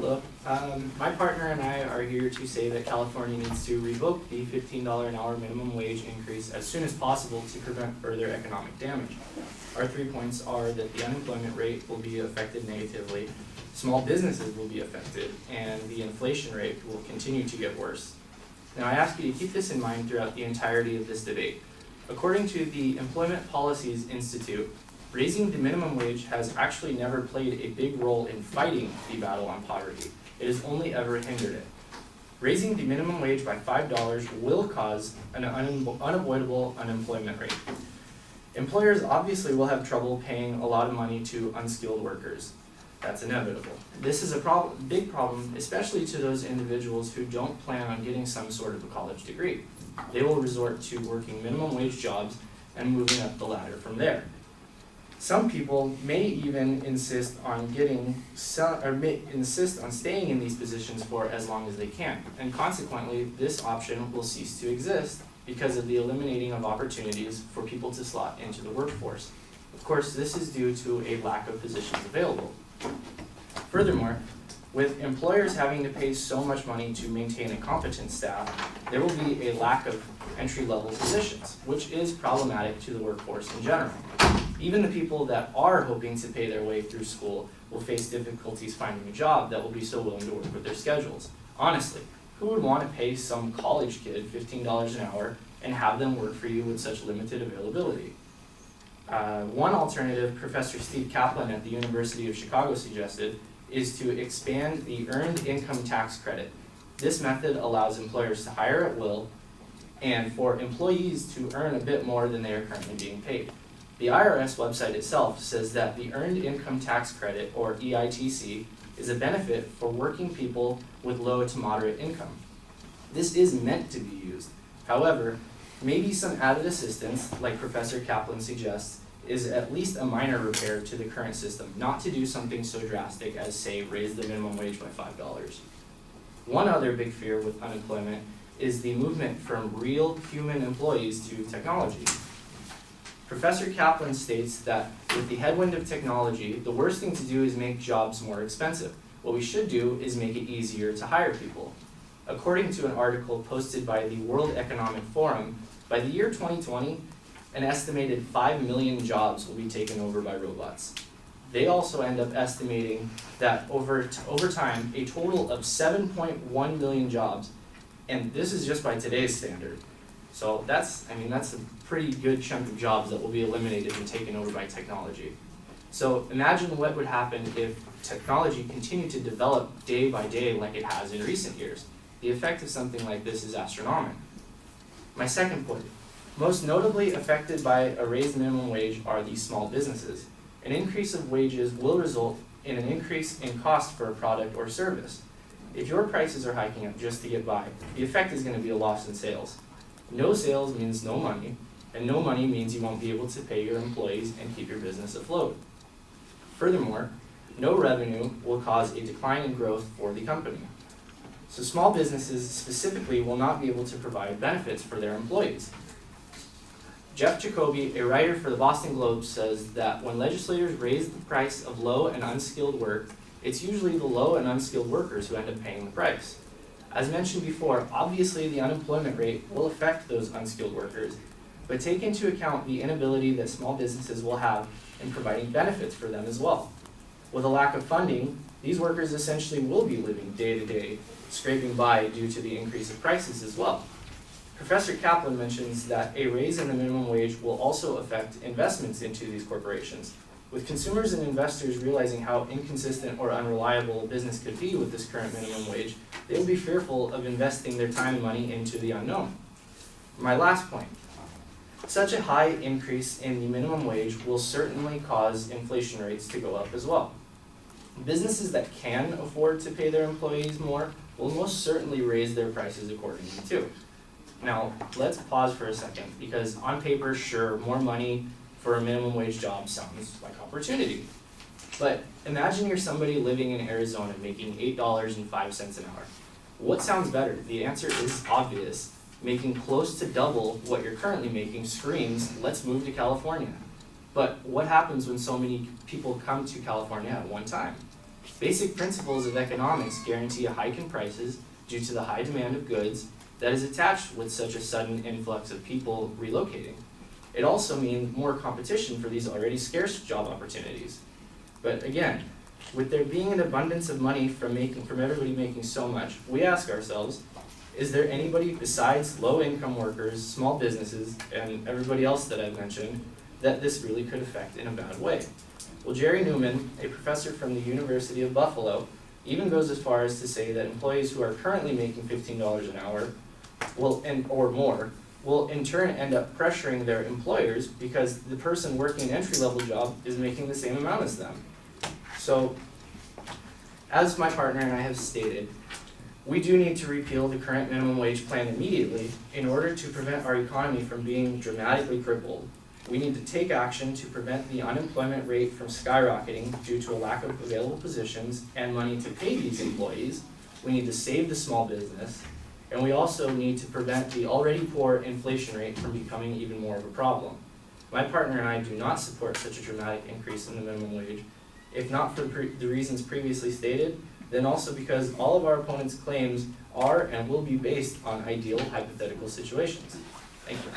Hello. My partner and I are here to say that California needs to revoke the $15 an hour minimum wage increase as soon as possible to prevent further economic damage. Our 3 points are that the unemployment rate will be affected negatively, small businesses will be affected, and the inflation rate will continue to get worse. Now I ask you to keep this in mind throughout the entirety of this debate. According to the Employment Policies Institute, raising the minimum wage has actually never played a big role in fighting the battle on poverty. It has only ever hindered it. Raising the minimum wage by $5 will cause an unavoidable unemployment rate. Employers obviously will have trouble paying a lot of money to unskilled workers. That's inevitable. This is a big problem, especially to those individuals who don't plan on getting some sort of a college degree. They will resort to working minimum wage jobs and moving up the ladder from there. Some people may even insist on staying in these positions for as long as they can, and consequently, this option will cease to exist because of the eliminating of opportunities for people to slot into the workforce. Of course, this is due to a lack of positions available. Furthermore, with employers having to pay so much money to maintain a competent staff, there will be a lack of entry-level positions, which is problematic to the workforce in general. Even the people that are hoping to pay their way through school will face difficulties finding a job that will be so willing to work with their schedules. Honestly, who would want to pay some college kid $15 an hour and have them work for you with such limited availability? One alternative Professor Steve Kaplan at the University of Chicago suggested is to expand the Earned Income Tax Credit. This method allows employers to hire at will and for employees to earn a bit more than they are currently being paid. The IRS website itself says that the Earned Income Tax Credit, or EITC, is a benefit for working people with low to moderate income. This is meant to be used. However, maybe some added assistance, like Professor Kaplan suggests, is at least a minor repair to the current system, not to do something so drastic as, say, raise the minimum wage by $5. One other big fear with unemployment is the movement from real human employees to technology. Professor Kaplan states that with the headwind of technology, the worst thing to do is make jobs more expensive. What we should do is make it easier to hire people. According to an article posted by the World Economic Forum, by the year 2020, an estimated 5 million jobs will be taken over by robots. They also end up estimating that over time, a total of 7.1 million jobs, and this is just by today's standard. So that's a pretty good chunk of jobs that will be eliminated and taken over by technology. So imagine what would happen if technology continued to develop day by day like it has in recent years. The effect of something like this is astronomical. My second point, most notably affected by a raised minimum wage are the small businesses. An increase of wages will result in an increase in cost for a product or service. If your prices are hiking up just to get by, the effect is going to be a loss in sales. No sales means no money, and no money means you won't be able to pay your employees and keep your business afloat. Furthermore, no revenue will cause a decline in growth for the company. So small businesses specifically will not be able to provide benefits for their employees. Jeff Jacoby, a writer for the Boston Globe, says that when legislators raise the price of low and unskilled work, it's usually the low and unskilled workers who end up paying the price. As mentioned before, obviously the unemployment rate will affect those unskilled workers, but take into account the inability that small businesses will have in providing benefits for them as well. With a lack of funding, these workers essentially will be living day to day, scraping by due to the increase of prices as well. Professor Kaplan mentions that a raise in the minimum wage will also affect investments into these corporations. With consumers and investors realizing how inconsistent or unreliable a business could be with this current minimum wage, they will be fearful of investing their time and money into the unknown. My last point, such a high increase in the minimum wage will certainly cause inflation rates to go up as well. Businesses that can afford to pay their employees more will most certainly raise their prices accordingly too. Now, let's pause for a second, because on paper, sure, more money for a minimum wage job sounds like opportunity. But imagine you're somebody living in Arizona making $8.05 an hour. What sounds better? The answer is obvious. Making close to double what you're currently making screams, let's move to California. But what happens when so many people come to California at one time? Basic principles of economics guarantee a hike in prices due to the high demand of goods that is attached with such a sudden influx of people relocating. It also means more competition for these already scarce job opportunities. But again, with there being an abundance of money from everybody making so much, we ask ourselves, is there anybody besides low-income workers, small businesses, and everybody else that I've mentioned, that this really could affect in a bad way? Well, Jerry Newman, a professor from the University of Buffalo, even goes as far as to say that employees who are currently making $15 an hour or more will in turn end up pressuring their employers because the person working an entry-level job is making the same amount as them. So, as my partner and I have stated, we do need to repeal the current minimum wage plan immediately in order to prevent our economy from being dramatically crippled. We need to take action to prevent the unemployment rate from skyrocketing due to a lack of available positions and money to pay these employees. We need to save the small business, and we also need to prevent the already poor inflation rate from becoming even more of a problem. My partner and I do not support such a dramatic increase in the minimum wage, if not for the reasons previously stated, then also because all of our opponents' claims are and will be based on ideal hypothetical situations. Thank you.